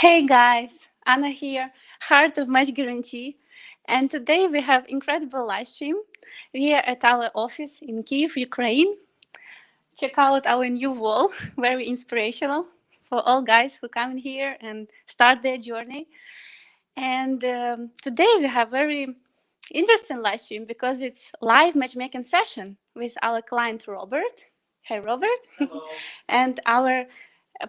Hey guys, Anna here, Heart of Match Guarantee, and today we have incredible live stream. We are at our office in Kyiv, Ukraine. Check out our new wall, very inspirational for all guys who come in here and start their journey. And today we have very interesting live stream because it's live matchmaking session with our client Robert. Hey Robert, and our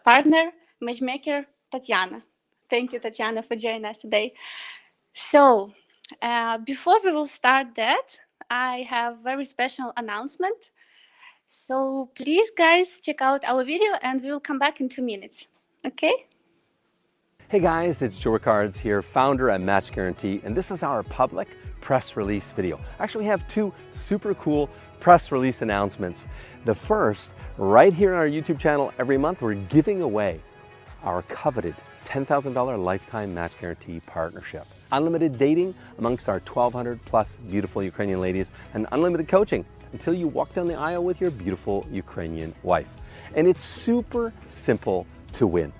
partner matchmaker Tatiana. Thank you, Tatiana, for joining us today. So, before we will start that, I have very special announcement. So please, guys, check out our video, and we will come back in 2 minutes. Okay? Hey guys, it's Joe Ricards here, founder at Match Guarantee, and this is our public press release video. Actually, we have two super cool press release announcements. The first, right here on our YouTube channel every month, we're giving away our coveted $10,000 Lifetime Match Guarantee partnership. Unlimited dating amongst our 1,200 plus beautiful Ukrainian ladies, and unlimited coaching until you walk down the aisle with your beautiful Ukrainian wife. And it's super simple to win.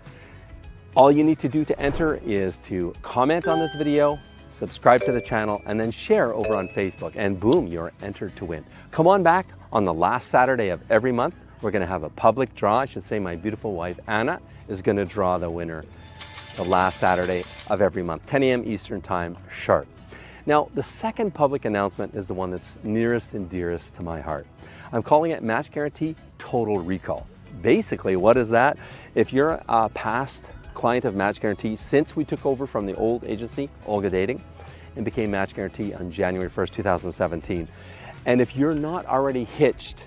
All you need to do to enter is to comment on this video, subscribe to the channel, and then share over on Facebook, and boom, you're entered to win. Come on back on the last Saturday of every month. We're gonna have a public draw. I should say my beautiful wife, Anna, is gonna draw the winner the last Saturday of every month, 10 a.m. Eastern Time sharp. Now, the second public announcement is the one that's nearest and dearest to my heart. I'm calling it Match Guarantee Total Recall. Basically, what is that? If you're a past client of Match Guarantee since we took over from the old agency, Olga Dating, and became Match Guarantee on January 1st, 2017. And if you're not already hitched,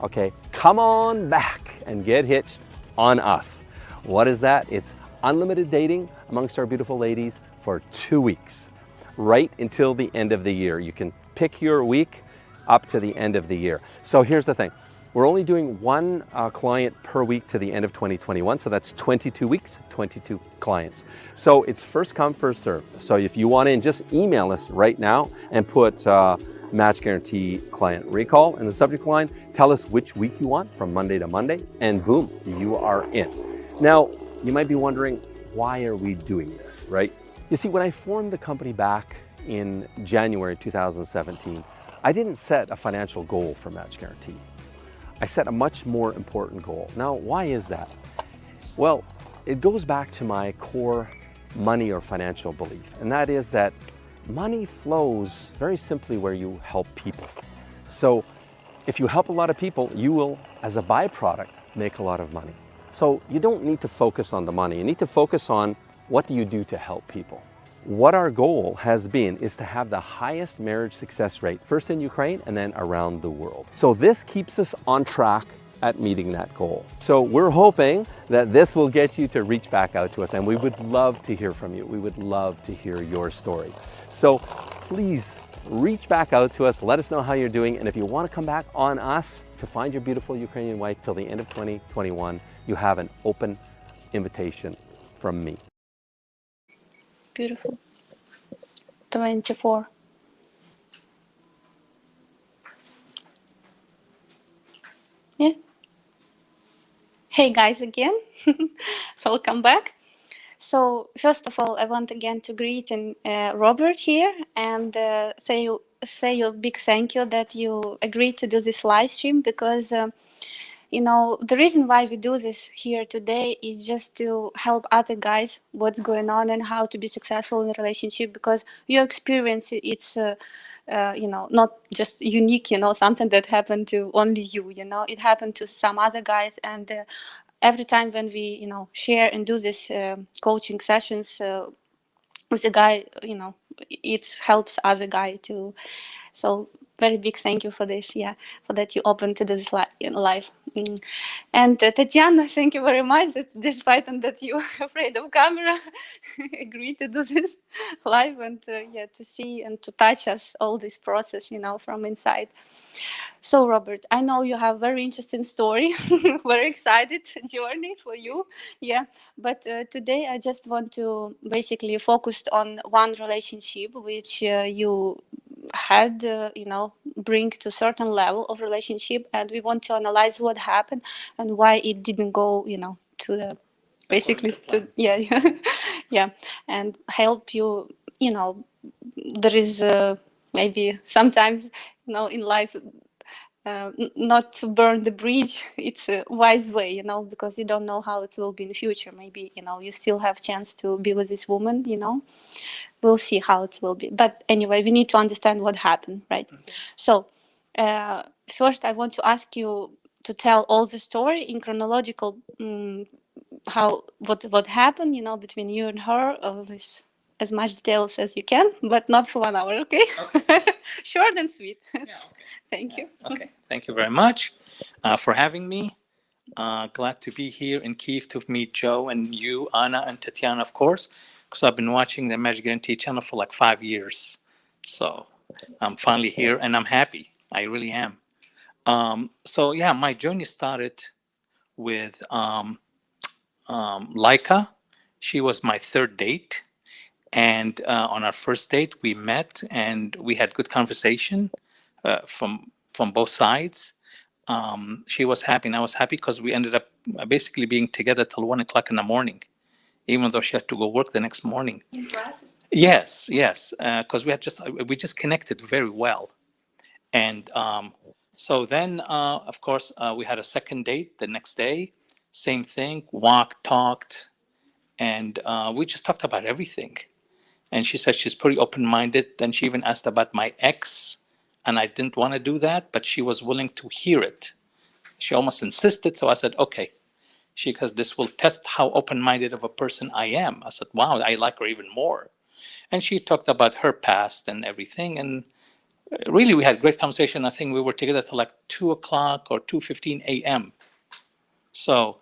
okay, come on back and get hitched on us. What is that? It's unlimited dating amongst our beautiful ladies for 2 weeks, right until the end of the year. You can pick your week up to the end of the year. So here's the thing. We're only doing one client per week to the end of 2021, so that's 22 weeks, 22 clients. So it's first come, first serve. So if you want in, just email us right now and put Match Guarantee Client Recall in the subject line. Tell us which week you want from Monday to Monday, and boom, you are in. Now, you might be wondering, why are we doing this, right? You see, when I formed the company back in January 2017, I didn't set a financial goal for Match Guarantee. I set a much more important goal. Now, why is that? Well, it goes back to my core money or financial belief, and that is that money flows very simply where you help people. So if you help a lot of people, you will, as a byproduct, make a lot of money. So you don't need to focus on the money. You need to focus on what do you do to help people. What our goal has been is to have the highest marriage success rate, first in Ukraine and then around the world. So this keeps us on track at meeting that goal. So we're hoping that this will get you to reach back out to us, and we would love to hear from you. We would love to hear your story. So please reach back out to us, let us know how you're doing, and if you want to come back on us to find your beautiful Ukrainian wife till the end of 2021, you have an open invitation from me. Beautiful. 24. Yeah. Hey guys again. Welcome back. So first of all, I want again to greet Robert here and say you a big thank you that you agreed to do this live stream, because you know, the reason why we do this here today is just to help other guys what's going on and how to be successful in a relationship, because your experience, it's you know, not just unique, you know, something that happened to only you, you know, it happened to some other guys. And every time when we, you know, share and do this coaching sessions with the guy, you know, it helps other guy too. So very big thank you for this, yeah, for that you opened to this live. And Tatiana, thank you very much that despite that you are afraid of camera, agreed to do this live, and yeah, to see and to touch us all this process, you know, from inside. So Robert, I know you have very interesting story, very excited journey for you, yeah. But today I just want to basically focus on one relationship which you had, you know, bring to certain level of relationship, and we want to analyze what happened and why it didn't go, you know, to the basically. Yeah, yeah, and help you. There is maybe sometimes in life not to burn the bridge. It's a wise way, because you don't know how it will be in the future. Maybe you still have chance to be with this woman. We'll see how it will be. But anyway, we need to understand what happened, right? So first, I want to ask you to tell all the story in chronological, how what happened, between you and her, with as much details as you can, but not for 1 hour, okay? Short and sweet. Yeah, okay. Thank you. Okay, thank you very much for having me. Glad to be here in Kyiv to meet Joe and you, Anna, and Tatiana, of course, because I've been watching the Match Guarantee channel for like 5 years. So I'm finally here and I'm happy. I really am. So yeah, my journey started with Laika. She was my third date. And on our first date, we met and we had good conversation from both sides. She was happy and I was happy because we ended up basically being together till 1 o'clock in the morning, even though she had to go work the next morning. Impressive. Yes, because we just connected very well. And so then, of course, we had a second date the next day. Same thing, walked, talked, and we just talked about everything. And she said she's pretty open-minded. Then she even asked about my ex, and I didn't want to do that, but she was willing to hear it. She almost insisted, so I said, okay. Because this will test how open-minded of a person I am. I said, wow, I like her even more. And she talked about her past and everything, and really we had a great conversation. I think we were together till like 2 o'clock or 2:15 a.m. So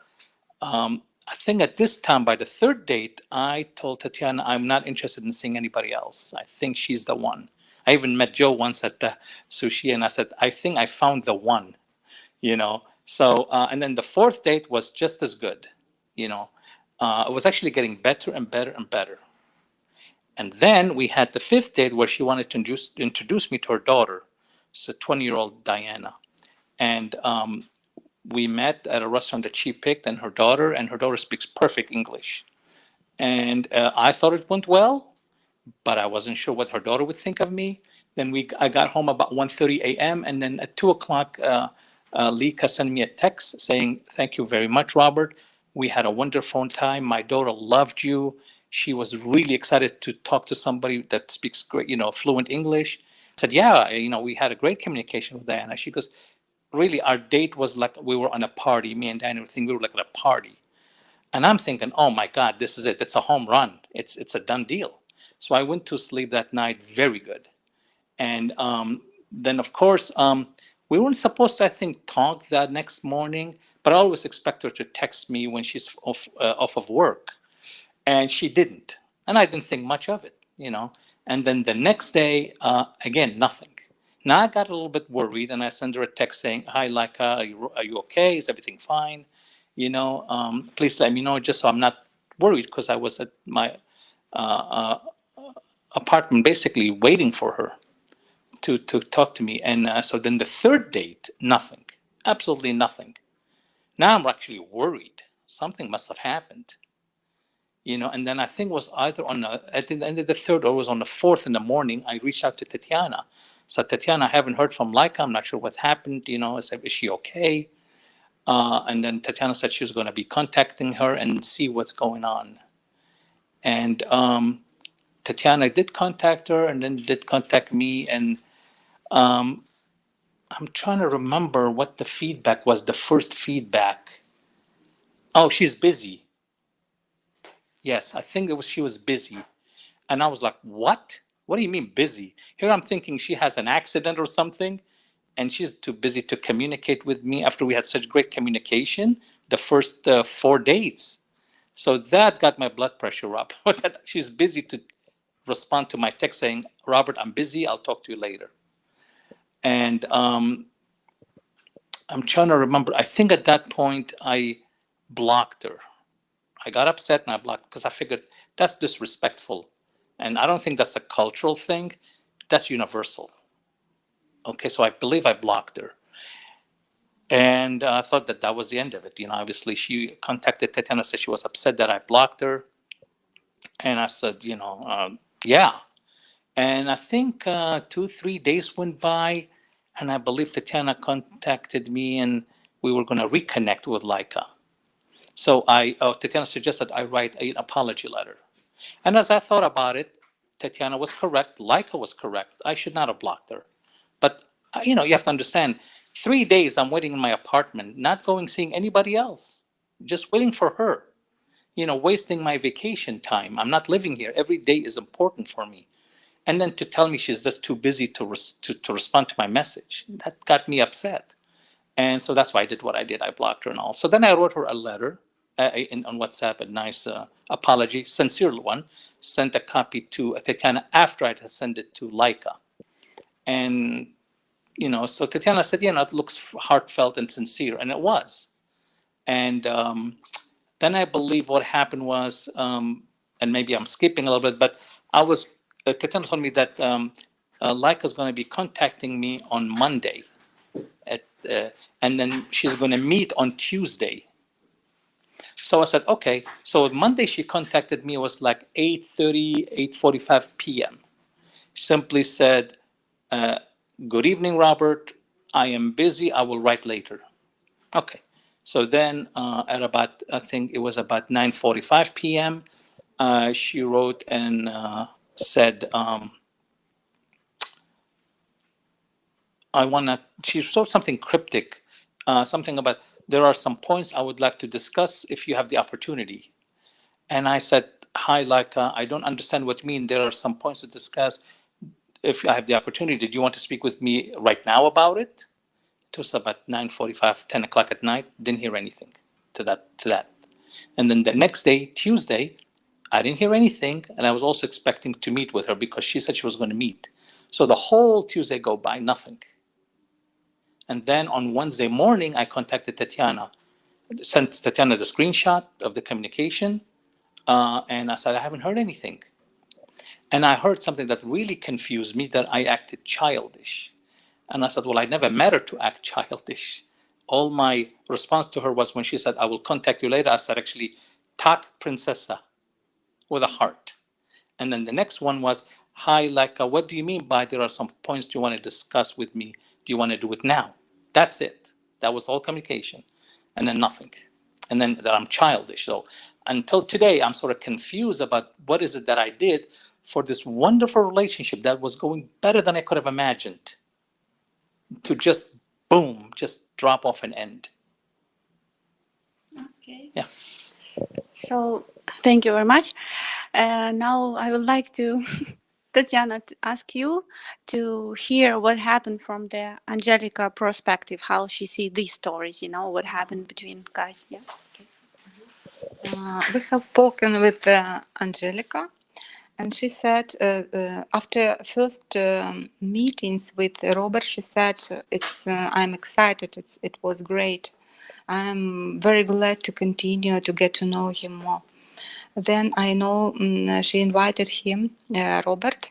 I think at this time, by the third date, I told Tatiana I'm not interested in seeing anybody else. I think she's the one. I even met Joe once at the sushi, and I said, I think I found the one, So, and then the fourth date was just as good, It was actually getting better and better and better. And then we had the fifth date where she wanted to introduce me to her daughter. It's a 20-year-old Diana. And we met at a restaurant that she picked, and her daughter speaks perfect English. And I thought it went well, but I wasn't sure what her daughter would think of me. Then I got home about 1:30 a.m. and then at 2 o'clock, Lika sent me a text saying, "Thank you very much, Robert. We had a wonderful time. My daughter loved you. She was really excited to talk to somebody that speaks great, fluent English." I said, "Yeah, we had a great communication with Diana." She goes, "Really, our date was like we were on a party. Me and Diana we were like at a party." And I'm thinking, "Oh my God, this is it. It's a home run. It's a done deal." So I went to sleep that night very good. And then, of course, we weren't supposed to, I think, talk that next morning, but I always expect her to text me when she's off of work. And she didn't. And I didn't think much of it, And then the next day, again, nothing. Now I got a little bit worried, and I sent her a text saying, "Hi, Laika, are you okay? Is everything fine? Please let me know, just so I'm not worried," because I was at my apartment basically waiting for her to talk to me. And so then the third date, nothing, absolutely nothing. Now I'm actually worried. Something must have happened. And then I think it was either at the end of the third or it was on the fourth in the morning, I reached out to Tatiana. So, "Tatiana, I haven't heard from Laika. I'm not sure what happened. I said, is she okay?" And then Tatiana said she was going to be contacting her and see what's going on. And Tatiana did contact her and then did contact me. And I'm trying to remember what the feedback was, the first feedback. Oh, she's busy. Yes, I think she was busy. And I was like, what? What do you mean busy? Here I'm thinking she has an accident or something, and she's too busy to communicate with me after we had such great communication the first 4 dates. So that got my blood pressure up. That she's busy to respond to my text saying, "Robert, I'm busy. I'll talk to you later." And I'm trying to remember. I think at that point I blocked her. I got upset and I blocked because I figured that's disrespectful. And I don't think that's a cultural thing. That's universal. Okay, so I believe I blocked her. And I thought that that was the end of it. Obviously, she contacted Tatiana, said she was upset that I blocked her. And I said, yeah. And I think 2-3 days went by, and I believe Tatiana contacted me, and we were going to reconnect with Laika. So Tatiana suggested I write an apology letter. And as I thought about it, Tatiana was correct. Laika was correct. I should not have blocked her. But, you have to understand, 3 days I'm waiting in my apartment, not going seeing anybody else, just waiting for her, wasting my vacation time. I'm not living here. Every day is important for me. And then to tell me she's just too busy to respond to my message, that got me upset. And so that's why I did what I did. I blocked her and all. So then I wrote her a letter on WhatsApp, a nice apology, sincere one, sent a copy to Tatiana after I had sent it to Laika. And, so Tatiana said, it looks heartfelt and sincere. And it was. And then I believe what happened was, and maybe I'm skipping a little bit, but Tatiana told me that Laika is going to be contacting me on Monday. And then she's going to meet on Tuesday. So I said, okay. So Monday she contacted me. It was like 8:30, 8:45 p.m. Simply said, good evening, Robert. I am busy. I will write later. Okay. So then at about, I think it was about 9:45 p.m., she wrote and said, she wrote something cryptic, something about, there are some points I would like to discuss if you have the opportunity. And I said, hi, Laika, I don't understand what you mean. There are some points to discuss if I have the opportunity. Did you want to speak with me right now about it? It was about 9:45, 10 o'clock at night. Didn't hear anything to that. And then the next day, Tuesday, I didn't hear anything. And I was also expecting to meet with her because she said she was going to meet. So the whole Tuesday go by, nothing. And then on Wednesday morning, I contacted Tatiana, sent Tatiana the screenshot of the communication, and I said, I haven't heard anything. And I heard something that really confused me, that I acted childish. And I said, well, I never met her to act childish. All my response to her was when she said, I will contact you later, I said, actually, tak princesa, with a heart. And then the next one was, hi, Laika, what do you mean by there are some points you want to discuss with me? Do you want to do it now? That's it. That was all communication. And then nothing. And then that I'm childish. So until today, I'm sort of confused about what is it that I did for this wonderful relationship that was going better than I could have imagined, to just, boom, just drop off and end. Okay. Yeah. So thank you very much. Now I would like to, Tatiana, to ask you to hear what happened from the Angelica perspective, how she see these stories, what happened between guys. Yeah. We have spoken with Angelica, and she said after first meetings with Robert, she said, I'm excited, it was great. I'm very glad to continue to get to know him more. Then I know she invited him, Robert,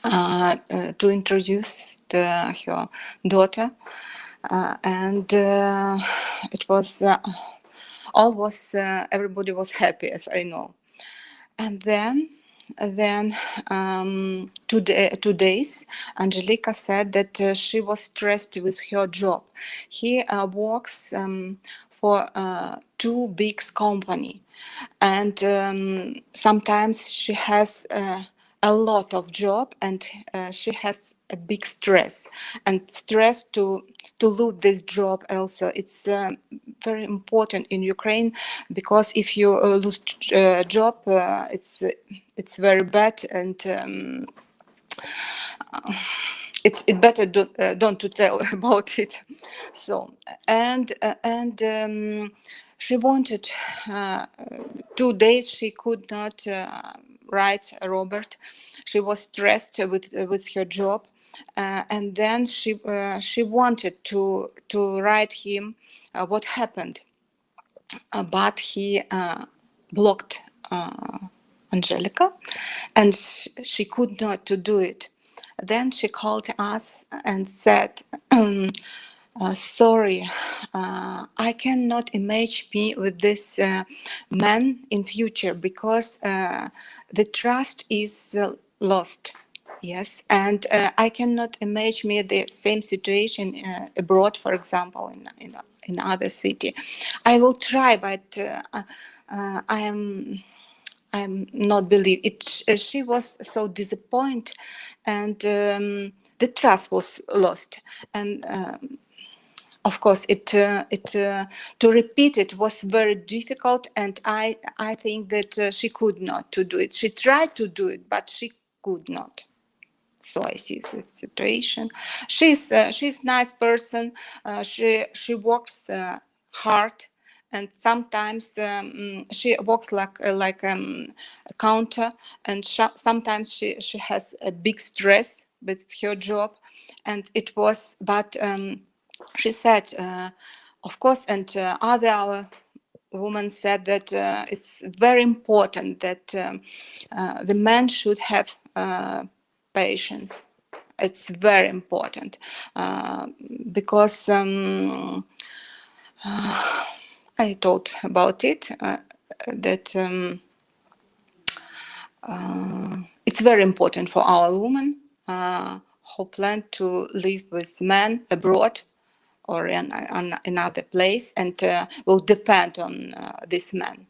to introduce her daughter, and it was everybody was happy, as I know. And then 2 days, Angelica said that she was stressed with her job. He works for two big company, and sometimes she has a lot of job, and she has a big stress to lose this job. Also, it's very important in Ukraine, because if you lose job, it's very bad, and it's better don't to tell about it. So and she wanted 2 days she could not write Robert. She was stressed with her job, and then she wanted to write him what happened, but he blocked Angelica, and she could not to do it. Then she called us and said, Sorry, I cannot imagine me with this man in future because the trust is lost. Yes, and I cannot imagine me the same situation abroad, for example, in other city. I will try, but I'm not believe it. She was so disappointed, and the trust was lost, and. Of course, to repeat it was very difficult, and I think that she could not to do it. She tried to do it, but she could not. So I see the situation. She's nice person. She works hard, and sometimes she works like a counter, and sometimes she has a big stress with her job, and it was. But she said, of course, and other our woman said that it's very important that the man should have patience. It's very important because I thought about it that it's very important for our women who plan to live with men abroad or in another place and will depend on this man.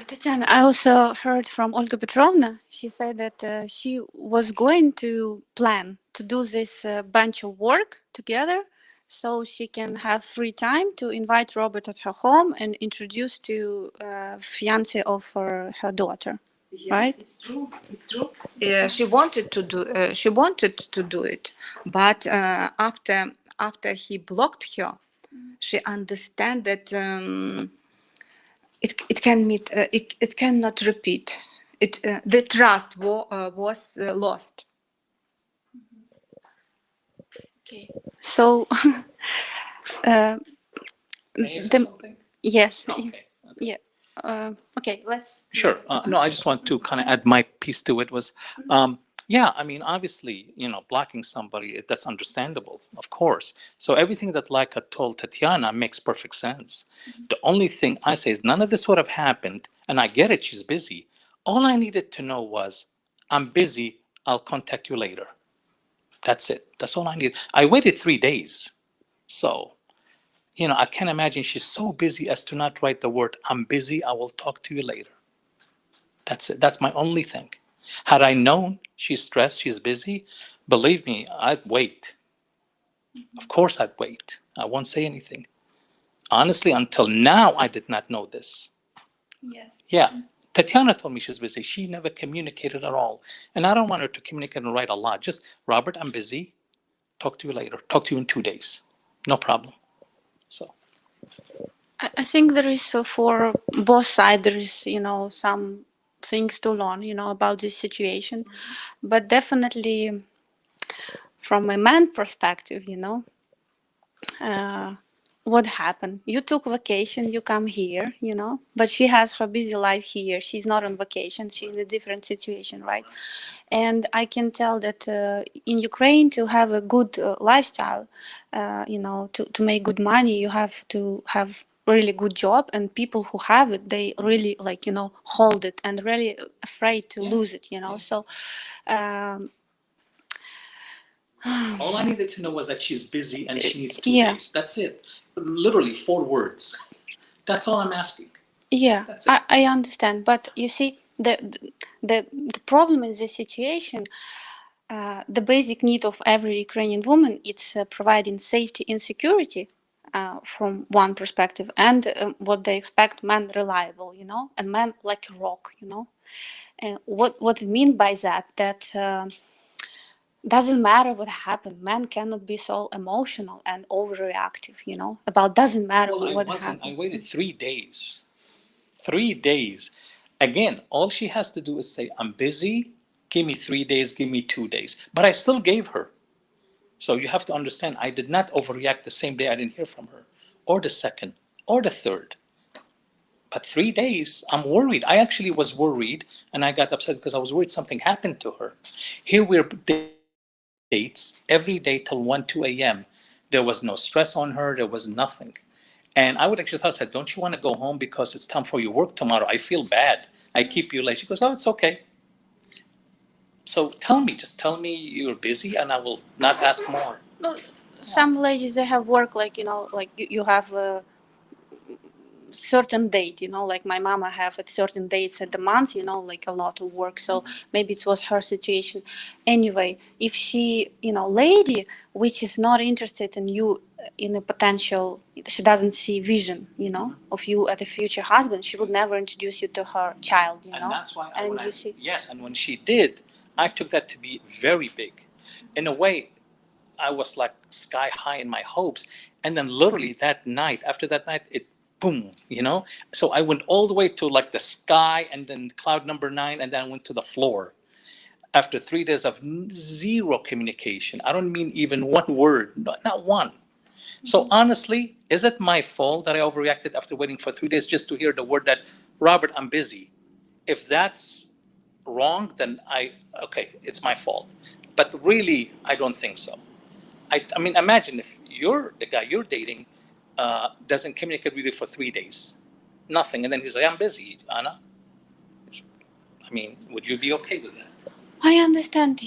Tatiana, I also heard from Olga Petrovna. She said that she was going to plan to do this bunch of work together so she can have free time to invite Robert at her home and introduce to fiance of her daughter. Yes, right? it's true. It's true. She wanted to do. She wanted to do it, but after he blocked her, she understand that it can meet. It cannot repeat. The trust was lost. Okay. So, May I say something? yes. Okay. Yeah. Okay. Let's. Sure. No, I just want to kind of add my piece to it was, yeah, I mean, obviously, blocking somebody, that's understandable, of course. So everything that Laika told Tatiana makes perfect sense. The only thing I say is none of this would have happened, and I get it, she's busy. All I needed to know was, I'm busy, I'll contact you later. That's it. That's all I needed. I waited 3 days. So, I can't imagine she's so busy as to not write the word, I'm busy, I will talk to you later. That's it. That's my only thing. Had I known she's stressed, she's busy, believe me, I'd wait. Of course I'd wait. I won't say anything. Honestly, until now, I did not know this. Yes. Yeah. Tatiana told me she's busy. She never communicated at all. And I don't want her to communicate and write a lot. Just, Robert, I'm busy. Talk to you later. Talk to you in 2 days. No problem. So. I think there is for both sides. There is some things to learn about this situation, but definitely from a man perspective, what happened? You took vacation, you come here, but she has her busy life here. She's not on vacation. She's in a different situation, right? And I can tell that in Ukraine, to have a good lifestyle, to make good money, you have to have really good job, and people who have it, they really hold it and really afraid to lose it, so all I needed to know was that she's busy and she needs 2 days. That's it. Literally 4 words. That's all I'm asking. Yeah, That's it. I understand, but you see, the problem in this situation, the basic need of every Ukrainian woman, it's providing safety and security from one perspective, and what they expect, man reliable, and man like a rock, And what I mean by that doesn't matter what happened. Man cannot be so emotional and overreactive, about doesn't matter what happened. I waited 3 days. 3 days. Again, all she has to do is say, I'm busy, give me 3 days, give me 2 days. But I still gave her. So you have to understand, I did not overreact the same day I didn't hear from her, or the second, or the third. But 3 days, I'm worried. I actually was worried, and I got upset because I was worried something happened to her. Here we're dates every day till 1, 2 a.m. There was no stress on her. There was nothing. And I would actually tell her, I said, don't you want to go home because it's time for your work tomorrow? I feel bad. I keep you late. She goes, oh, it's okay. So just tell me you're busy and I will not ask more. No, some ladies, they have work, like, like you have a certain date, like my mama have at certain dates at the month, like a lot of work. So maybe it was her situation. Anyway, if she, lady which is not interested in you, in a potential, she doesn't see vision, of you as a future husband, she would never introduce you to her child, And that's why Yes, and when she did, I took that to be very big. In a way, I was like sky high in my hopes. And then literally that night, after that night, it boom, So I went all the way to like the sky and then cloud number 9, and then I went to the floor. After 3 days of zero communication, I don't mean even one word, not one. So honestly, is it my fault that I overreacted after waiting for 3 days just to hear the word that, Robert, I'm busy? If that's wrong, then okay, it's my fault. But really, I don't think so. I mean, imagine if the guy you're dating doesn't communicate with you for 3 days, nothing, and then he's like, I'm busy, Anna. I mean, would you be okay with that? I understand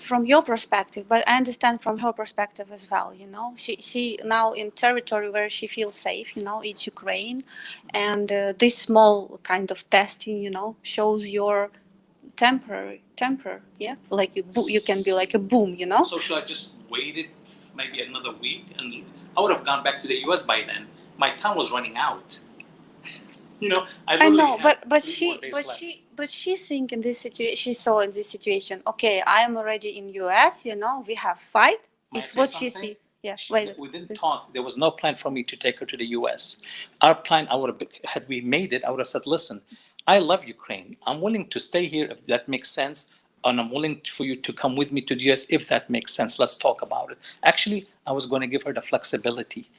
from your perspective, but I understand from her perspective as well. She now in territory where she feels safe. It's Ukraine, and this small kind of testing, shows your temper. Yeah, like you can be like a boom. So should I just waited maybe another week, and I would have gone back to the U.S. by then. My time was running out. I know, but she think in this situation. She saw in this situation. Okay, I am already in U.S. We have fight. It's what she see. Yeah, wait. We didn't talk. There was no plan for me to take her to the U.S. Our plan, had we made it, I would have said, listen, I love Ukraine. I'm willing to stay here if that makes sense, and I'm willing for you to come with me to the U.S. if that makes sense. Let's talk about it. Actually, I was going to give her the flexibility.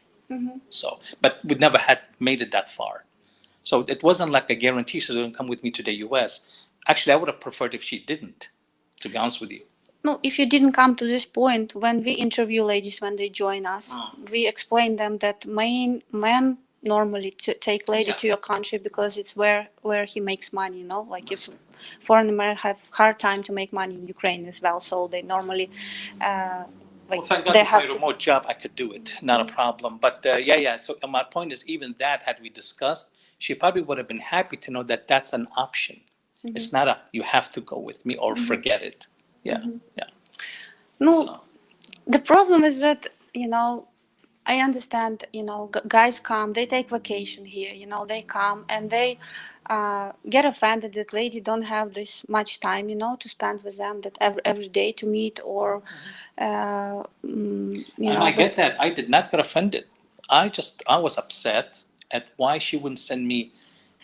So, but we never had made it that far. So it wasn't like a guarantee she's going to come with me to the U.S. Actually, I would have preferred if she didn't, to be honest with you. No, if you didn't come to this point, when we interview ladies when they join us, we explain them that men normally take lady to your country because it's where he makes money. Like if foreign men have hard time to make money in Ukraine as well, so they normally. Well, thank God with my remote job, I could do it. Not a problem. But yeah. So my point is, even that, had we discussed, she probably would have been happy to know that that's an option. It's not you have to go with me or forget it. Yeah. No, the problem is that, I understand, guys come, they take vacation here, they come and they get offended that lady don't have this much time, to spend with them, that every day to meet or, And I get that. I did not get offended. I was upset at why she wouldn't send me,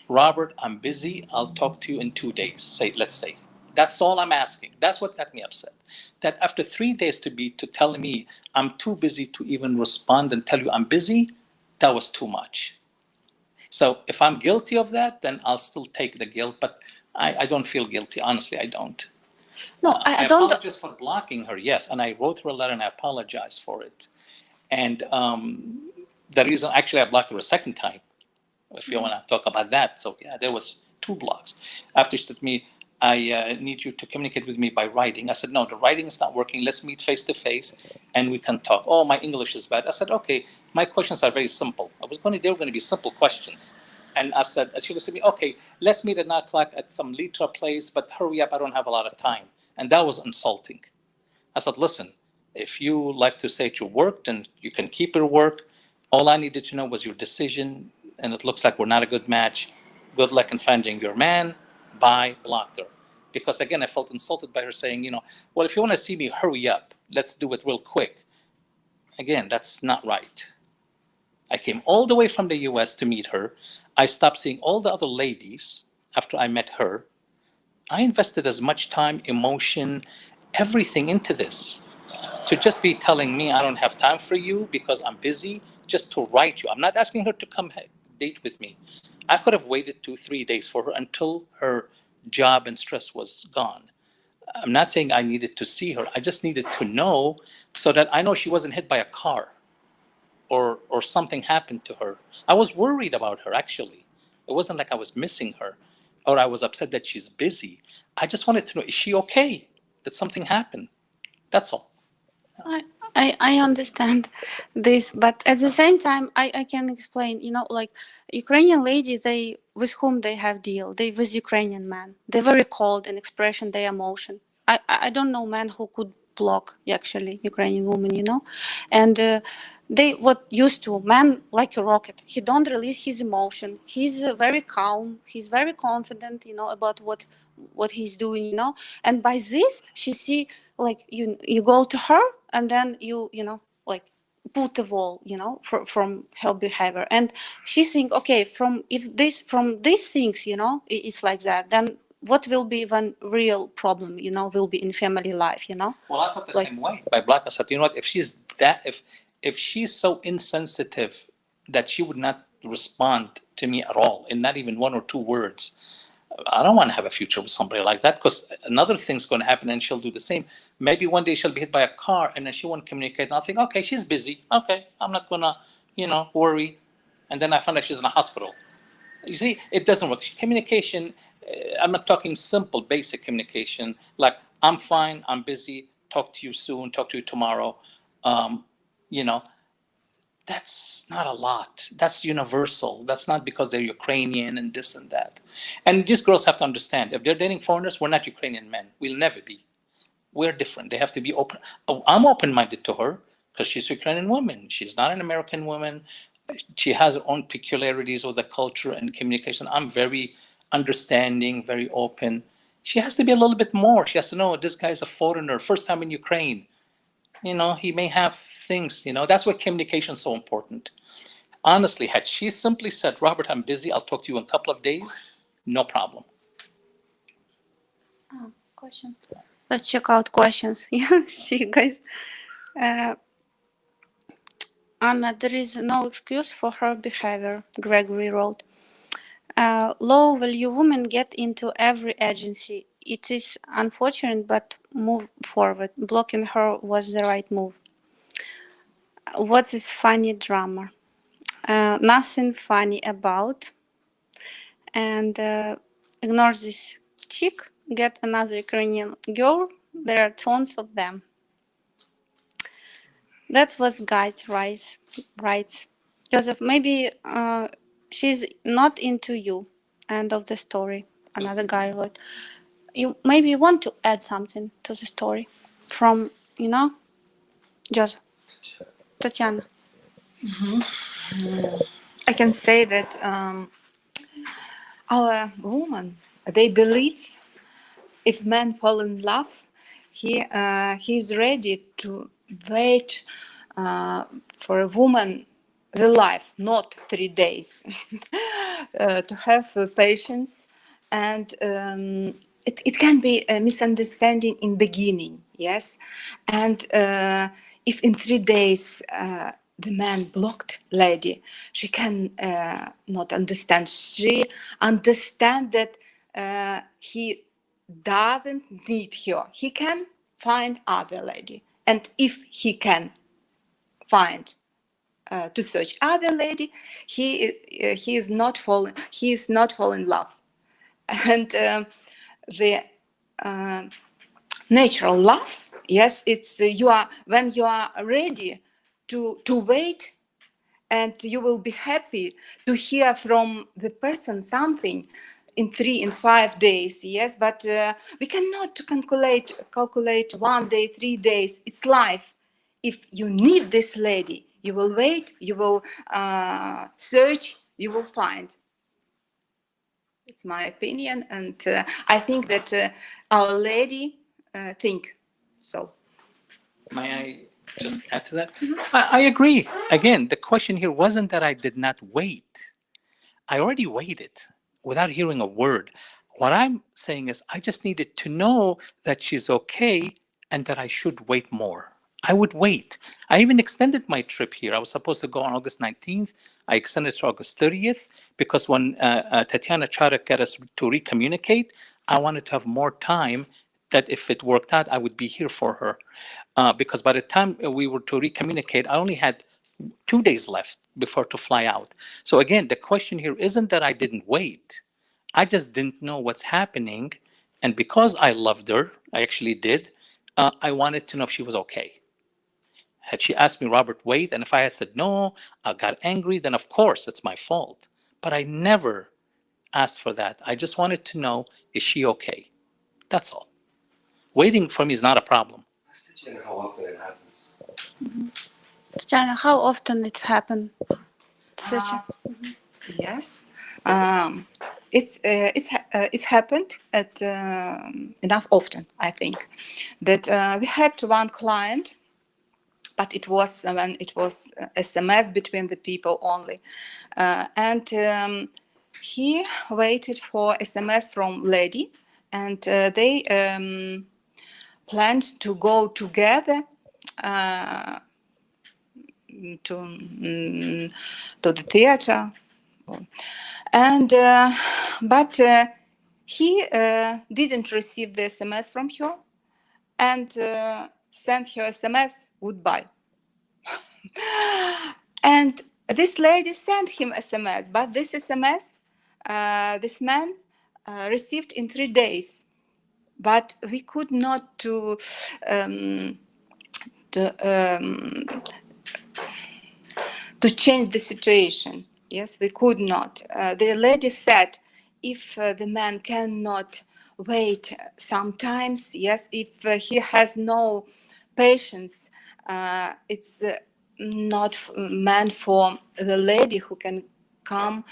Robert, I'm busy. I'll talk to you in 2 days. Let's say. That's all I'm asking. That's what got me upset. That after 3 days to tell me I'm too busy to even respond and tell you I'm busy, that was too much. So if I'm guilty of that, then I'll still take the guilt. But I don't feel guilty. Honestly, I don't. No, I don't. Apologize for blocking her, yes. And I wrote her a letter and I apologized for it. And the reason, actually, I blocked her a second time, if you want to talk about that. So yeah, there was 2 blocks. After she said to me, I need you to communicate with me by writing. I said, no, the writing is not working. Let's meet face to face and we can talk. Oh, my English is bad. I said, okay, my questions are very simple. They were going to be simple questions. And I said, she was to me, okay, let's meet at 9 o'clock at some Litra place, but hurry up, I don't have a lot of time. And that was insulting. I said, listen, if you like to say it's your work, then you can keep your work. All I needed to know was your decision, and it looks like we're not a good match. Good luck in finding your man. Bye, blocked her. Because again, I felt insulted by her saying, well, if you want to see me, hurry up. Let's do it real quick. Again, that's not right. I came all the way from the US to meet her. I stopped seeing all the other ladies after I met her. I invested as much time, emotion, everything into this. To just be telling me I don't have time for you because I'm busy, just to write you. I'm not asking her to come date with me. I could have waited 2-3 days for her until her job and stress was gone. I'm not saying I needed to see her. I just needed to know so that I know she wasn't hit by a car or something happened to her. I was worried about her, actually. It wasn't like I was missing her or I was upset that she's busy. I just wanted to know, is she okay? Did something happen? That's all. I understand this, but at the same time, I can explain. You know, like Ukrainian ladies, they with whom they have deal, they with Ukrainian men. They're very cold in expression their emotion. I don't know men who could block actually Ukrainian women. You know, and they what used to man like a rocket. He don't release his emotion. He's very calm. He's very confident. You know about what he's doing. You know, and by this she see like you go to her and then you know like put the wall you know from her behavior and she think okay from these things you know it's like that then what will be one real problem you know will be in family life you know. Well, I thought the Like- same way. By black, I said, you know what? If she's that, if she's so insensitive that she would not respond to me at all, in not even one or two words, I don't want to have a future with somebody like that because another thing's going to happen and she'll do the same. Maybe one day she'll be hit by a car and then she won't communicate. And I'll think, okay, she's busy. Okay, I'm not going to, worry. And then I find out she's in a hospital. You see, it doesn't work. Communication, I'm not talking simple, basic communication, like I'm fine, I'm busy, talk to you soon, talk to you tomorrow. You know, that's not a lot. That's universal. That's not because they're Ukrainian and this and that. And these girls have to understand, if they're dating foreigners, we're not Ukrainian men. We'll never be. We're different. They have to be open. I'm open-minded to her because she's a Ukrainian woman. She's not an American woman. She has her own peculiarities with the culture and communication. I'm very understanding, very open. She has to be a little bit more. She has to know this guy's a foreigner, first time in Ukraine. He may have things, that's why communication is so important. Honestly, had she simply said, Robert, I'm busy, I'll talk to you in a couple of days, no problem. Question. Let's check out questions. Yeah, see you guys. Anna, there is no excuse for her behavior, Gregory wrote. Low-value women get into every agency. It is unfortunate, but move forward. Blocking her was the right move. What is funny drama? Nothing funny about. And ignore this chick. Get another Ukrainian girl. There are tons of them. That's what Guide writes. Joseph, maybe she's not into you. End of the story. Another guy wrote. You maybe want to add something to the story from, Joseph. Tatiana. I can say that our women, they believe if man fall in love, he's ready to wait for a woman the life, not 3 days, to have patience. And it can be a misunderstanding in beginning, yes. And if in 3 days the man blocked lady, she can not understand. She understand that he doesn't need her. He can find other lady, and if he can find to search other lady, he is not falling. He is not fall in love, and the natural love. Yes, it's you are when you are ready to wait, and you will be happy to hear from the person something in 3 and 5 days. Yes, but we cannot calculate 1 day, 3 days. It's life. If you need this lady, you will wait, you will search, you will find. It's my opinion, and I think that our lady think so. May I just add to that? I agree. Again, the question here wasn't that I did not wait. I already waited without hearing a word. What I'm saying is I just needed to know that she's okay and that I should wait more. I would wait. I even extended my trip here. I was supposed to go on August 19th. I extended to August 30th because when Tatiana tried to get us to recommunicate, I wanted to have more time that if it worked out, I would be here for her. Because by the time we were to recommunicate, I only had 2 days left before to fly out. So again, the question here isn't that I didn't wait. I just didn't know what's happening. And because I loved her, I actually did, I wanted to know if she was okay. Had she asked me, Robert, wait, and if I had said no, I got angry, then of course it's my fault. But I never asked for that. I just wanted to know, is she okay? That's all. Waiting for me is not a problem. How often it happens? Tatiana, how often it's happened? Such a... Yes, it's happened at enough often. I think that we had one client, but it was when it was SMS between the people only, and he waited for SMS from lady, and they planned to go together. To the theater, and but he didn't receive the SMS from her, and sent her SMS goodbye. And this lady sent him SMS, but this SMS this man received in 3 days, but we could not to change the situation. Yes, we could not. The lady said, if the man cannot wait sometimes, yes, if he has no patience, it's not meant for the lady who can come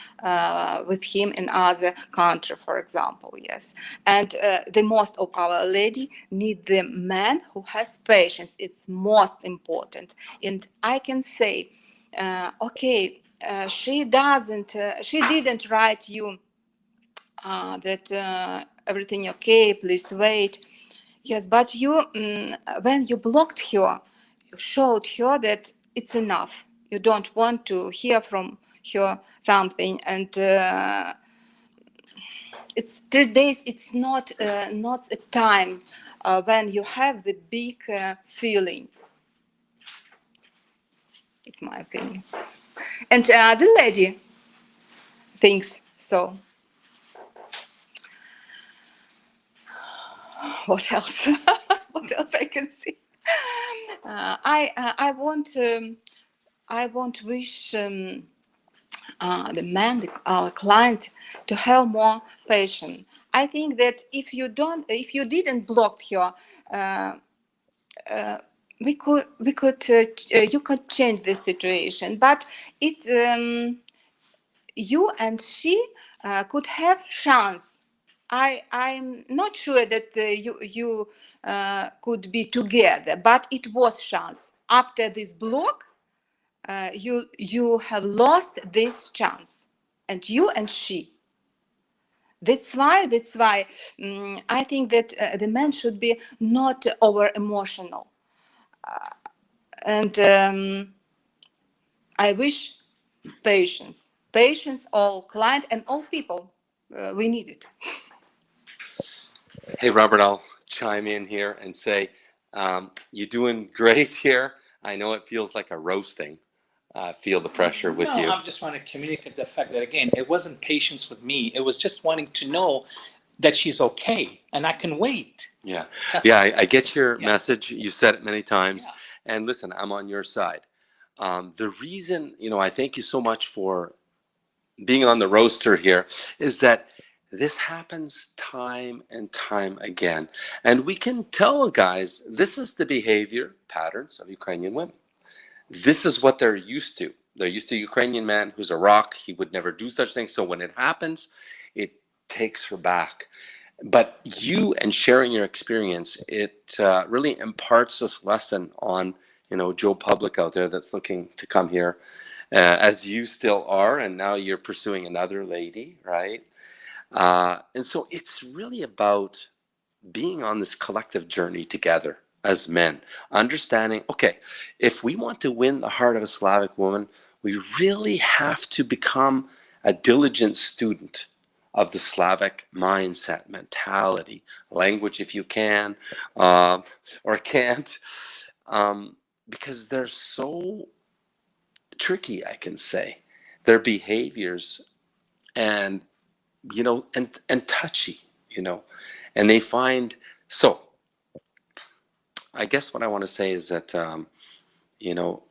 with him in other country, for example, yes. And the most of our lady need the man who has patience. It's most important. And I can say, okay, she didn't write you that everything okay, please wait. Yes, but you, when you blocked her, you showed her that it's enough. You don't want to hear from her something, and it's 3 days. It's not a time when you have the big feeling. It's my opinion. And the lady thinks so. What else? What else I can see? I want wish the man, our client, to have more patience. I think that if you didn't block her, you could change the situation. But it you and she could have chance. I'm not sure that you could be together, but it was chance. After this block, you have lost this chance, and you and she. That's why I think that the man should be not over emotional, and I wish patience, all client and all people. We need it. Hey, Robert, I'll chime in here and say, you're doing great here. I know it feels like a roasting. Feel the pressure with you. I just want to communicate the fact that, again, it wasn't patience with me. It was just wanting to know that she's okay and I can wait. Yeah. I get your message. You said it many times. Yeah. And listen, I'm on your side. The reason, I thank you so much for being on the roaster here, is that this happens time and time again. And we can tell guys, this is the behavior patterns of Ukrainian women. This is what they're used to. They're used to a Ukrainian man who's a rock. He would never do such things. So when it happens, it takes her back. But you and sharing your experience, it really imparts this lesson on, Joe Public out there that's looking to come here, as you still are, and now you're pursuing another lady, right? And so it's really about being on this collective journey together as men, understanding, okay, if we want to win the heart of a Slavic woman, we really have to become a diligent student of the Slavic mindset, mentality, language if you can, or can't, because they're so tricky, I can say. Their behaviors and, and touchy, and they find, so I guess what I want to say is that,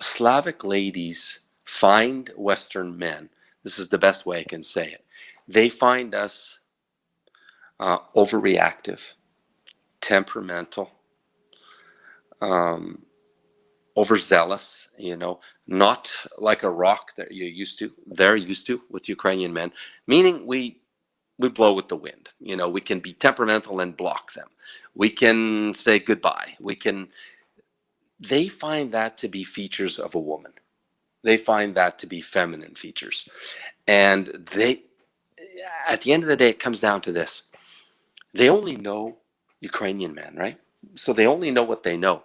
Slavic ladies find Western men. This is the best way I can say it. They find us overreactive, temperamental, overzealous, not like a rock that they're used to with Ukrainian men, meaning we blow with the wind. We can be temperamental and block them. We can say goodbye. They find that to be features of a woman. They find that to be feminine features. And at the end of the day, it comes down to this. They only know Ukrainian men, right? So they only know what they know.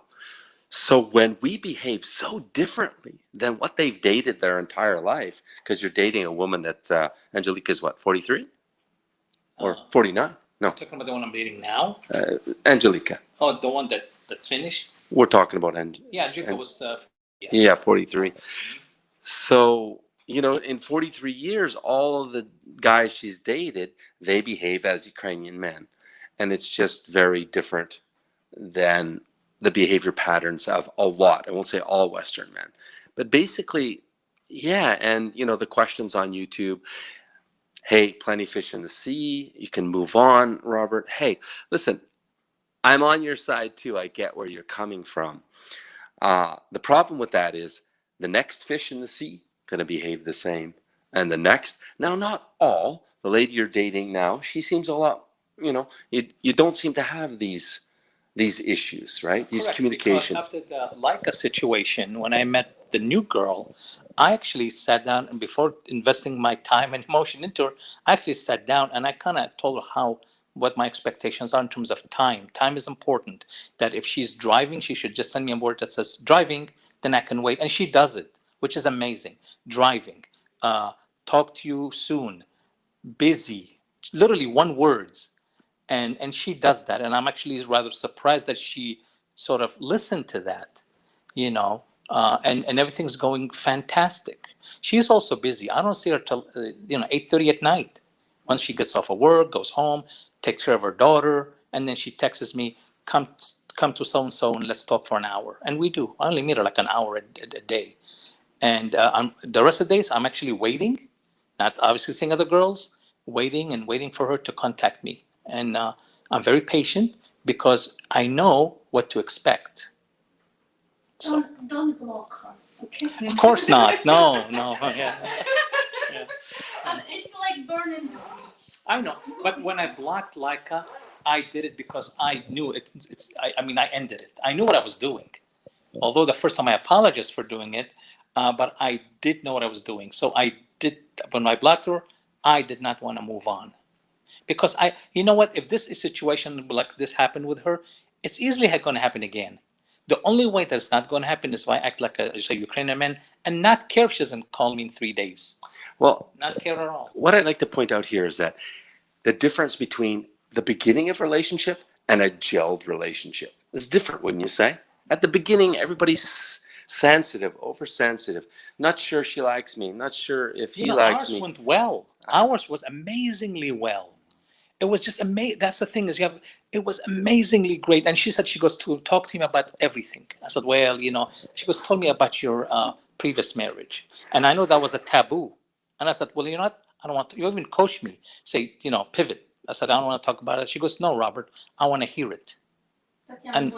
So when we behave so differently than what they've dated their entire life, because you're dating a woman that, Angelica is what, 43? Or 49? No. Talking about the one I'm dating now? Angelica. Oh, the one that finished? We're talking about Yeah, Angelica was... 43. So, in 43 years, all of the guys she's dated, they behave as Ukrainian men. And it's just very different than the behavior patterns of a lot. I won't say all Western men. But basically, yeah, and, the questions on YouTube, hey, plenty fish in the sea, you can move on, Robert. Hey, listen, I'm on your side too. I get where you're coming from. The problem with that is the next fish in the sea going to behave the same. And the next, now not all, the lady you're dating now, she seems a lot, you don't seem to have these issues, right? These Correct, communication. Because after the Leica situation, when I met the new girl, I actually sat down, and before investing my time and emotion into her, I actually sat down and I kind of told her what my expectations are in terms of time. Time is important. That if she's driving, she should just send me a word that says driving, then I can wait. And she does it, which is amazing. Driving, talk to you soon, busy, literally one words. And she does that. And I'm actually rather surprised that she sort of listened to that, and everything's going fantastic. She's also busy. I don't see her till 8:30 at night. Once she gets off of work, goes home, takes care of her daughter, and then she texts me, come to so and so and let's talk for an hour. And we do. I only meet her like an hour a day. And the rest of the days I'm actually waiting, not obviously seeing other girls, waiting for her to contact me. And I'm very patient because I know what to expect. So Don't block her, okay? of course not. No. Yeah. It's like burning the bridge. I know, but when I blocked Leica, I did it because I knew it. I ended it. I knew what I was doing. Although the first time I apologized for doing it, but I did know what I was doing. So I did. When I blocked her, I did not want to move on. Because you know what? If this is a situation like this happened with her, it's easily going to happen again. The only way that it's not going to happen is if I act like a Ukrainian man and not care if she doesn't call me in 3 days. Well, not care at all. What I'd like to point out here is that the difference between the beginning of a relationship and a gelled relationship is different, wouldn't you say? At the beginning, everybody's sensitive, oversensitive, not sure she likes me, not sure if he likes ours me. Went well. Ours was amazingly well. It was just amazing. That's the thing is it was amazingly great. And she said she goes to talk to me about everything. I said, well, she goes, tell me about your previous marriage. And I know that was a taboo. And I said, well, you know what? I don't want to, you even coached me, say, pivot. I said, I don't want to talk about it. She goes, no, Robert, I want to hear it. And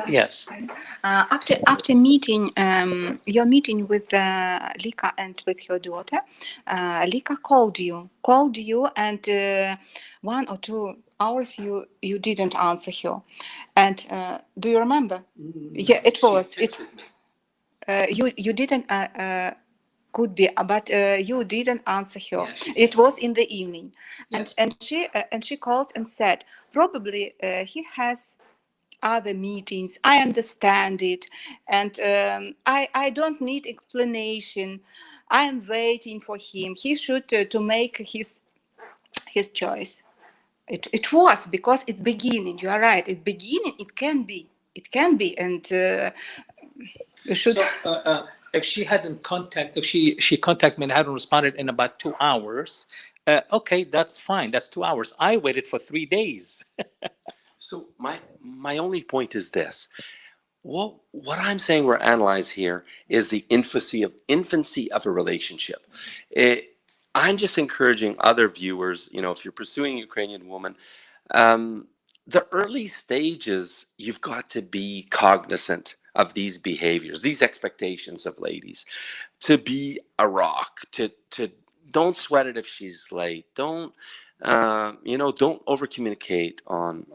yes. After meeting, your meeting with Lika and with your daughter, Lika called you, and 1 or 2 hours you didn't answer her. And do you remember? Yeah, it was. You didn't. Could be, but you didn't answer her. Yeah, it was in the evening, yes. and she called and said probably he has other meetings. I understand it, and I don't need explanation. I am waiting for him. He should to make his his choice. It was because it's beginning. You are right. It's beginning. It can be. It can be, and you should. So, if she hadn't if she contacted me and hadn't responded in about 2 hours, okay, that's fine. That's 2 hours. I waited for 3 days. So my only point is this. Well, what I'm saying we're analyzing here is the infancy of a relationship. I'm just encouraging other viewers, if you're pursuing a Ukrainian woman, the early stages, you've got to be cognizant of these behaviors, these expectations of ladies, to be a rock, to don't sweat it if she's late. Don't over communicate on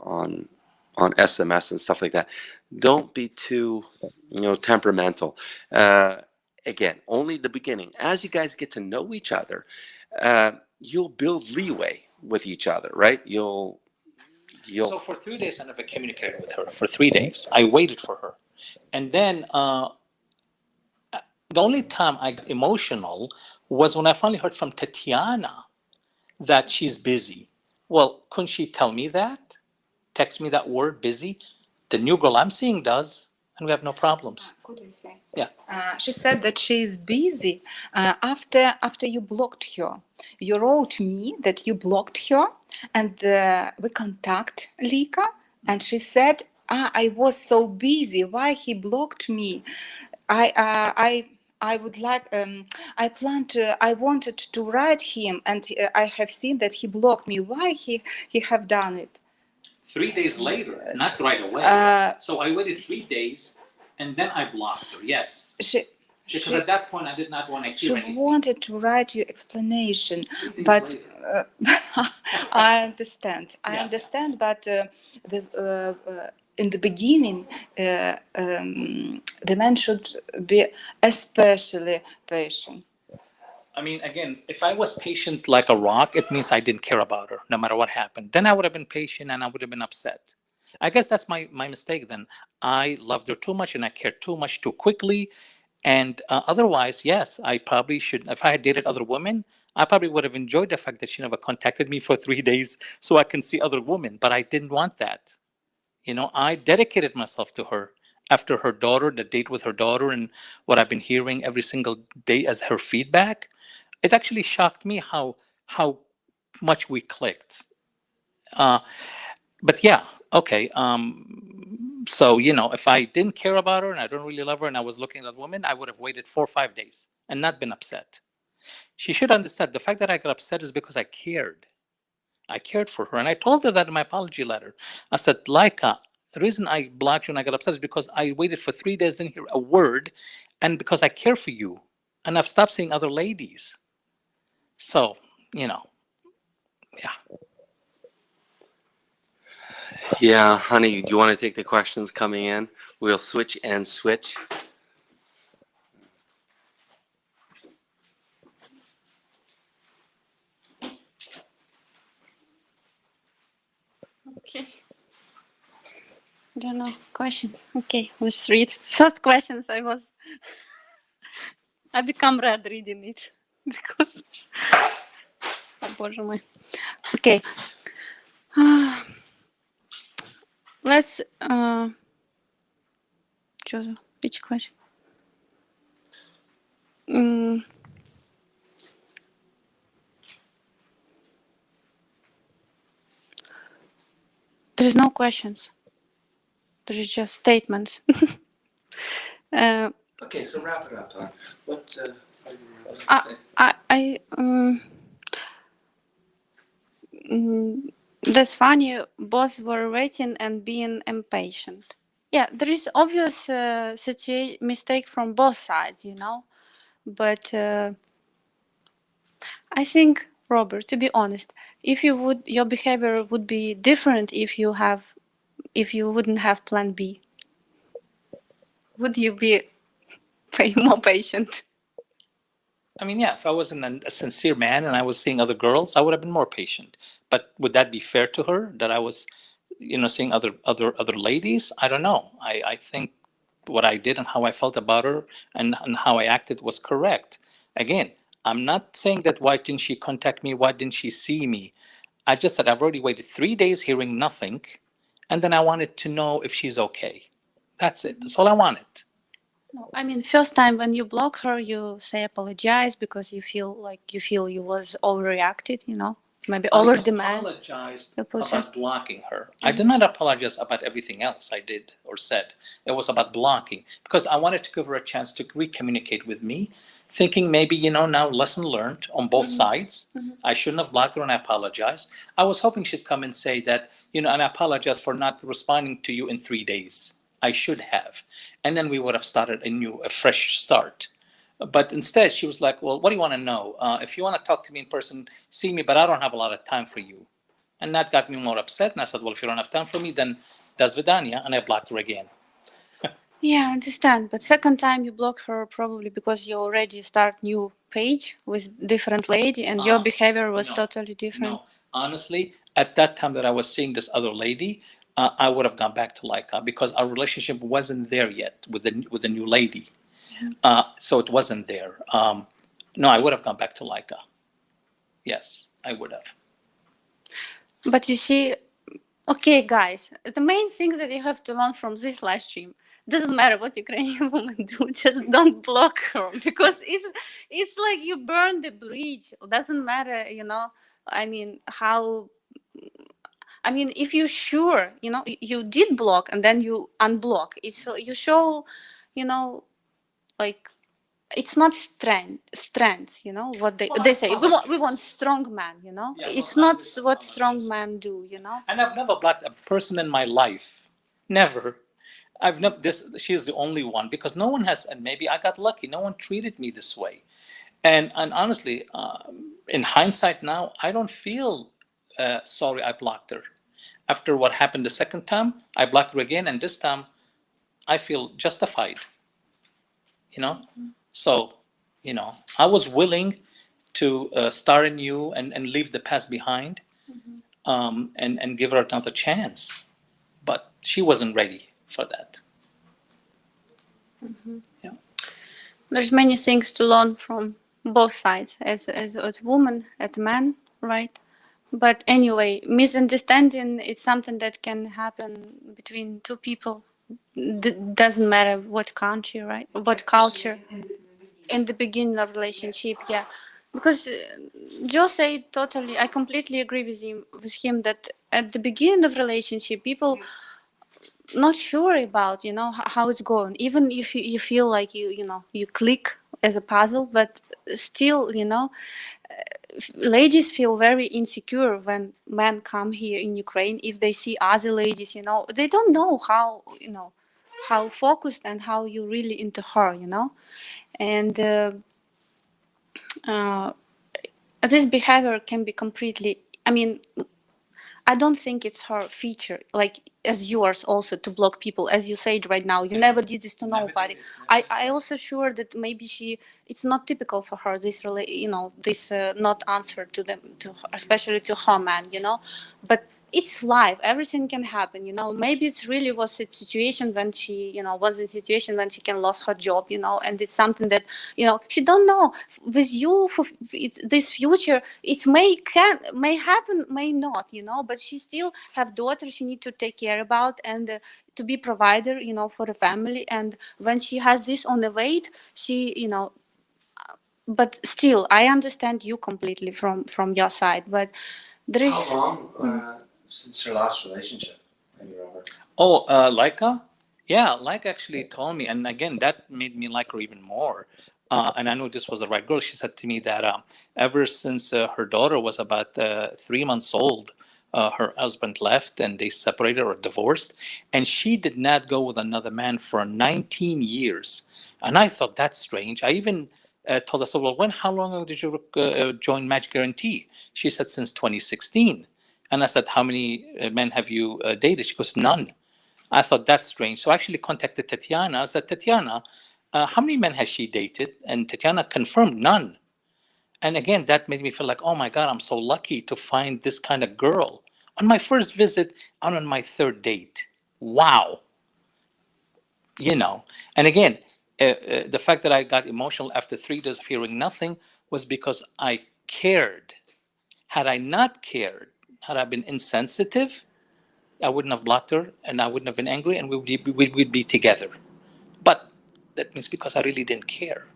SMS and stuff like that. Don't be too temperamental. Again, only the beginning. As you guys get to know each other, you'll build leeway with each other, right? You'll So for 3 days, I never communicated with her. For 3 days, I waited for her, and then the only time I got emotional was when I finally heard from Tatiana that she's busy. Well, couldn't she tell me that? Text me that word, busy? The new girl I'm seeing does, and we have no problems. Could we say? Yeah. She said that she is busy after you blocked her. You wrote me that you blocked her, and we contact Lika, and she said, I was so busy. Why he blocked me? I would like. I wanted to write him, and I have seen that he blocked me. Why he have done it? 3 days later, not right away. So I waited 3 days, and then I blocked her. Yes. Because at that point, I did not want to hear anything. She wanted to write you explanation, 3 days but later. I understand. I Yeah. understand, but in the beginning, the man should be especially patient. I mean, again, if I was patient like a rock, it means I didn't care about her, no matter what happened. Then I would have been patient and I would have been upset. I guess that's my mistake then. I loved her too much and I cared too much too quickly. And otherwise, yes, I probably should. If I had dated other women, I probably would have enjoyed the fact that she never contacted me for 3 days so I can see other women. But I didn't want that. I dedicated myself to her. After her daughter, the date with her daughter, and what I've been hearing every single day as her feedback, it actually shocked me how much we clicked. But yeah, okay. So if I didn't care about her and I don't really love her and I was looking at women, I would have waited 4 or 5 days and not been upset. She should understand the fact that I got upset is because I cared. I cared for her, and I told her that in my apology letter. I said, Laika, the reason I blocked you and I got upset is because I waited for 3 days, didn't hear a word, and because I care for you, and I've stopped seeing other ladies. So, yeah. Yeah, honey, do you want to take the questions coming in? We'll switch and switch. Okay. I don't know. Questions? Okay, let's read. First questions, I become red reading it because. Oh, боже мой. Okay. Let's. Which question? There is no questions. There is just statements. Okay, so wrap it up, huh? What That's funny. Both were waiting and being impatient. Yeah, there is obvious mistake from both sides, But I think, Robert, to be honest, your behavior would be different if you wouldn't have Plan B. Would you be more patient? I mean, yeah, if I wasn't a sincere man and I was seeing other girls, I would have been more patient. But would that be fair to her that I was, seeing other ladies? I don't know. I think what I did and how I felt about her and how I acted was correct. Again, I'm not saying that why didn't she contact me? Why didn't she see me? I just said, I've already waited 3 days hearing nothing. And then I wanted to know if she's okay. That's it. That's all I wanted. No, I mean, first time when you block her, you say apologize because you feel you was overreacted, maybe over I demand. apologized Apologize. about blocking her. I did not apologize about everything else I did or said. It was about blocking because I wanted to give her a chance to recommunicate with me, thinking maybe, now lesson learned on both sides. I shouldn't have blocked her, and I apologize. I was hoping she'd come and say that, and I apologize for not responding to you in 3 days. I should have. And then we would have started a fresh start. But instead, she was like, well, what do you want to know? If you want to talk to me in person, see me, but I don't have a lot of time for you. And that got me more upset. And I said, well, if you don't have time for me, then das vidania. And I blocked her again. Yeah, I understand. But second time you block her probably because you already start new page with different lady and your behavior was totally different. No, honestly, at that time that I was seeing this other lady, I would have gone back to Leica because our relationship wasn't there yet with the new lady. So it wasn't there. No, I would have gone back to Leica. Yes, I would have. But you see, okay, guys, the main thing that you have to learn from this live stream, doesn't matter what Ukrainian women do, just don't block her because it's like you burn the bridge. It doesn't matter, I mean, if you're sure, you did block and then you unblock. You show, like it's not strength, what they say. We want strong man, Yeah, it's well, not what strong men do, And I've never blocked a person in my life. Never. I've never. She's the only one because no one has, and maybe I got lucky. No one treated me this way, and honestly, in hindsight now, I don't feel sorry I blocked her. After what happened the second time, I blocked her again, and this time, I feel justified. So, I was willing to start anew and leave the past behind, and give her another chance, but she wasn't ready for that. Yeah. There's many things to learn from both sides, as a woman, as man, right? But anyway, misunderstanding is something that can happen between two people. Doesn't matter what country, right? What culture. In the beginning of relationship, yeah. Because Joe said totally, I completely agree with him that at the beginning of relationship, people not sure about how it's going, even if you feel like you click as a puzzle, but still ladies feel very insecure when men come here in Ukraine. If they see other ladies, they don't know how focused and how you really into her, and this behavior can be completely, I don't think it's her feature, like as yours also, to block people, as you said right now. You never did this to nobody. I also sure that maybe it's not typical for her, this not answer to them, especially to her man, but it's life. Everything can happen, Maybe it's really was a situation when she, was a situation when she can lose her job, and it's something that, she don't know. With you, for this future, it may happen, may not, but she still have daughter she need to take care about and to be provider, for the family. And when she has this on the weight, she, but still, I understand you completely from your side, but there is. How long since your last relationship, maybe, Robert? Oh, Laika? Yeah, Laika actually told me, and again, that made me like her even more. And I knew this was the right girl. She said to me that ever since her daughter was about 3 months old, her husband left and they separated or divorced, and she did not go with another man for 19 years. And I thought that's strange. I even told her, so, well, how long ago did you join Match Guarantee? She said, since 2016. And I said, how many men have you dated? She goes, none. I thought that's strange. So I actually contacted Tatiana. I said, Tatiana, how many men has she dated? And Tatiana confirmed none. And again, that made me feel like, oh my God, I'm so lucky to find this kind of girl on my first visit and on my third date. Wow. And again, the fact that I got emotional after 3 days of hearing nothing was because I cared. Had I not cared, had I been insensitive, I wouldn't have blocked her and I wouldn't have been angry and we'd be together. But that means because I really didn't care.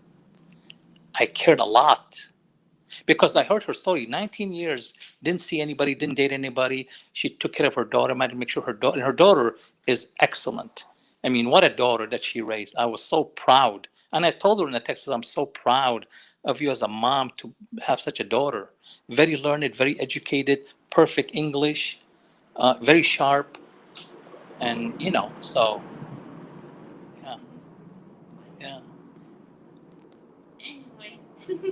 I cared a lot. Because I heard her story, 19 years, didn't see anybody, didn't date anybody. She took care of her daughter, managed to make sure her daughter is excellent. I mean, what a daughter that she raised. I was so proud. And I told her in the text, I'm so proud of you as a mom to have such a daughter. Very learned, very educated, perfect English, very sharp. And, so, yeah, yeah. Anyway.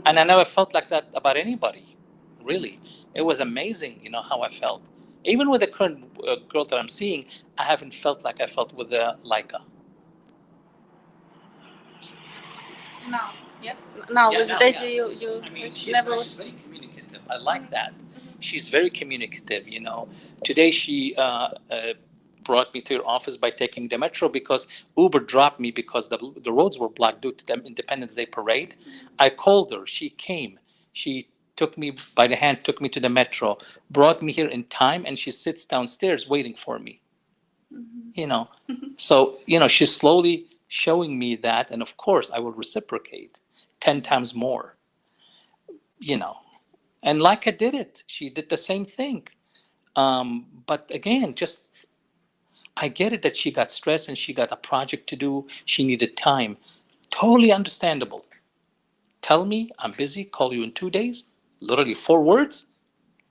And I never felt like that about anybody, really. It was amazing, how I felt. Even with the current girl that I'm seeing, I haven't felt like I felt with Laika. Now, yeah. Now Yeah, with now, Daddy, yeah. you I mean, she's never she's was. very communicative. I like that. She's very communicative, Today she brought me to your office by taking the metro because Uber dropped me because the roads were blocked due to the Independence Day parade. I called her. She came. She took me by the hand, took me to the metro, brought me here in time, and she sits downstairs waiting for me. You know, so she's slowly showing me that, and of course I will reciprocate 10 times more. And like I did it, she did the same thing. But again, just I get it that she got stressed and she got a project to do. She needed time. Totally understandable. Tell me I'm busy, call you in 2 days. Literally 4 words,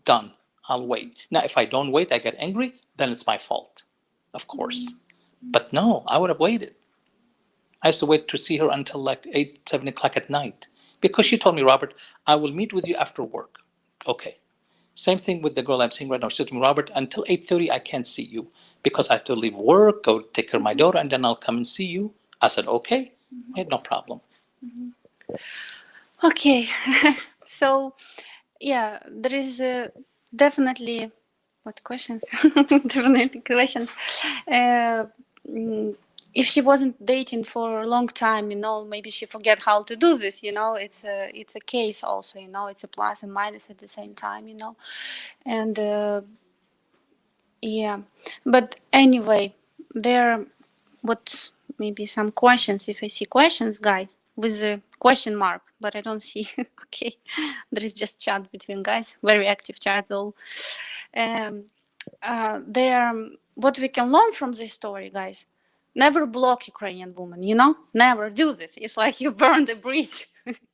done. I'll wait. Now, if I don't wait, I get angry, then it's my fault, of course. But no, I would have waited. I used to wait to see her until like 8, 7 o'clock at night because she told me, Robert, I will meet with you after work. Okay. Same thing with the girl I'm seeing right now. She said to me, Robert, until 8:30, I can't see you because I have to leave work, go take care of my daughter, and then I'll come and see you. I said, okay, I had no problem. Okay. So, yeah, there is definitely what questions? Definitely questions. Uh, mm, if she wasn't dating for a long time, maybe she forget how to do this. It's a case also. It's a plus and minus at the same time. And yeah, but anyway, there what maybe some questions. If I see questions, guys, with a question mark, but I don't see. Okay, there is just chat between guys, very active chat all. Um, there, what we can learn from this story, guys. Never block Ukrainian woman, never do this. It's like you burn the bridge.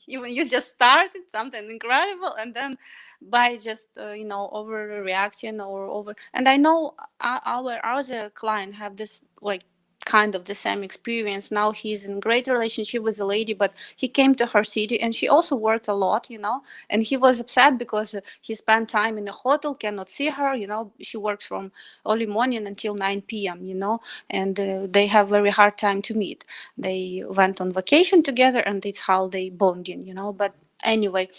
Even you just started something incredible, and then by just overreaction or over. And I know our other client have this like kind of the same experience. Now he's in great relationship with a lady, but he came to her city and she also worked a lot, and he was upset because he spent time in a hotel, cannot see her, she works from early morning until 9 p.m, and they have very hard time to meet. They went on vacation together and it's how they bonding, but anyway,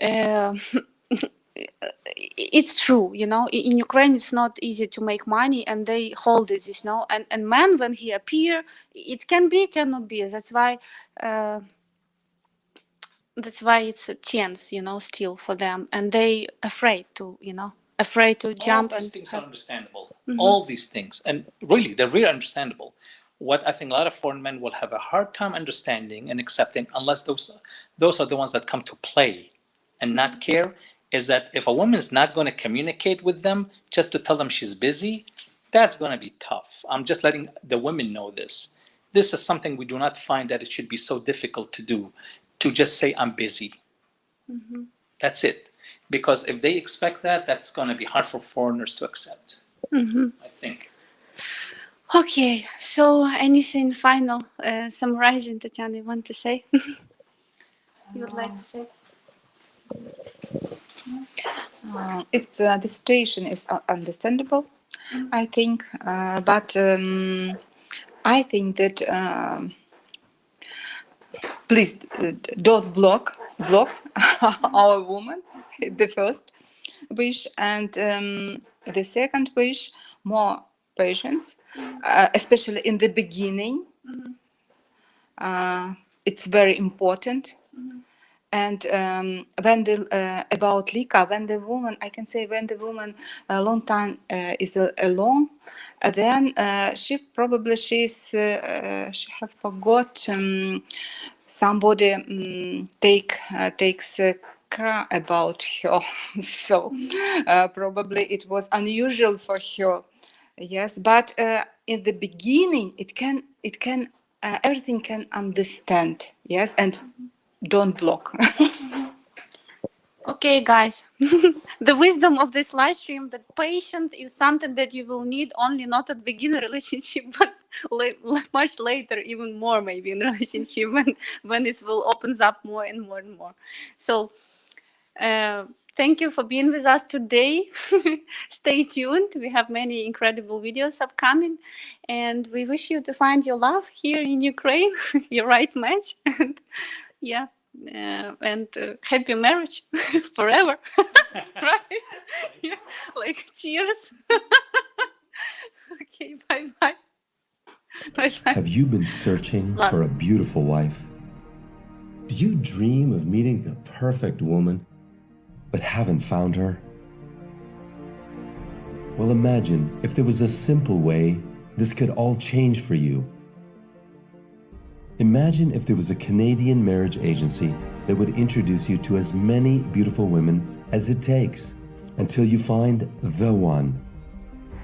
uh, it's true, in Ukraine it's not easy to make money and they hold it, and man when he appear, it cannot be. Uh, that's why it's a chance, still for them, and they afraid to All jump these and things are understandable. Mhm. All these things. And really, they're really understandable. What I think a lot of foreign men will have a hard time understanding and accepting, unless those are the ones that come to play and not care, is that if a woman's not going to communicate with them just to tell them she's busy, that's going to be tough. I'm just letting the women know this. This is something we do not find that it should be so difficult to do, to just say, I'm busy. That's it. Because if they expect that, that's going to be hard for foreigners to accept, I think. Okay, so anything final, summarizing, Tatiana, you want to say? You would like to say? It's the situation is understandable, I think, but I think that please don't block our woman. The first wish, and the second wish, more patience, especially in the beginning. It's very important. And when about Lika, when the woman, I can say when the woman a long time is alone, then she have forgot somebody takes care about her. So probably it was unusual for her. Yes, but in the beginning, it can everything can understand. Yes, and don't block. Okay, guys, the wisdom of this live stream that patience is something that you will need only not at beginner relationship, but much later, even more maybe in relationship when it will opens up more and more and more. So thank you for being with us today. Stay tuned. We have many incredible videos upcoming, and we wish you to find your love here in Ukraine, your right match, and yeah. And happy marriage forever. Right? Yeah. Like cheers. Okay, bye-bye. Bye-bye. Have you been searching for a beautiful wife? Do you dream of meeting the perfect woman, but haven't found her? Well, imagine if there was a simple way this could all change for you. Imagine if there was a Canadian marriage agency that would introduce you to as many beautiful women as it takes until you find the one.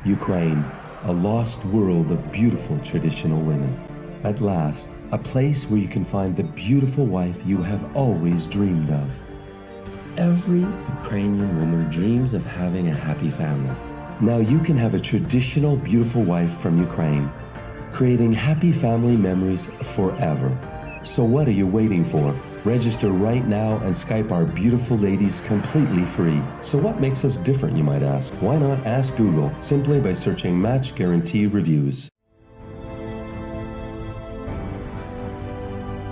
Ukraine, a lost world of beautiful traditional women. At last, a place where you can find the beautiful wife you have always dreamed of. Every Ukrainian woman dreams of having a happy family. Now you can have a traditional beautiful wife from Ukraine, creating happy family memories forever. So what are you waiting for? Register right now and Skype our beautiful ladies completely free. So what makes us different, you might ask? Why not ask Google simply by searching Match Guarantee Reviews?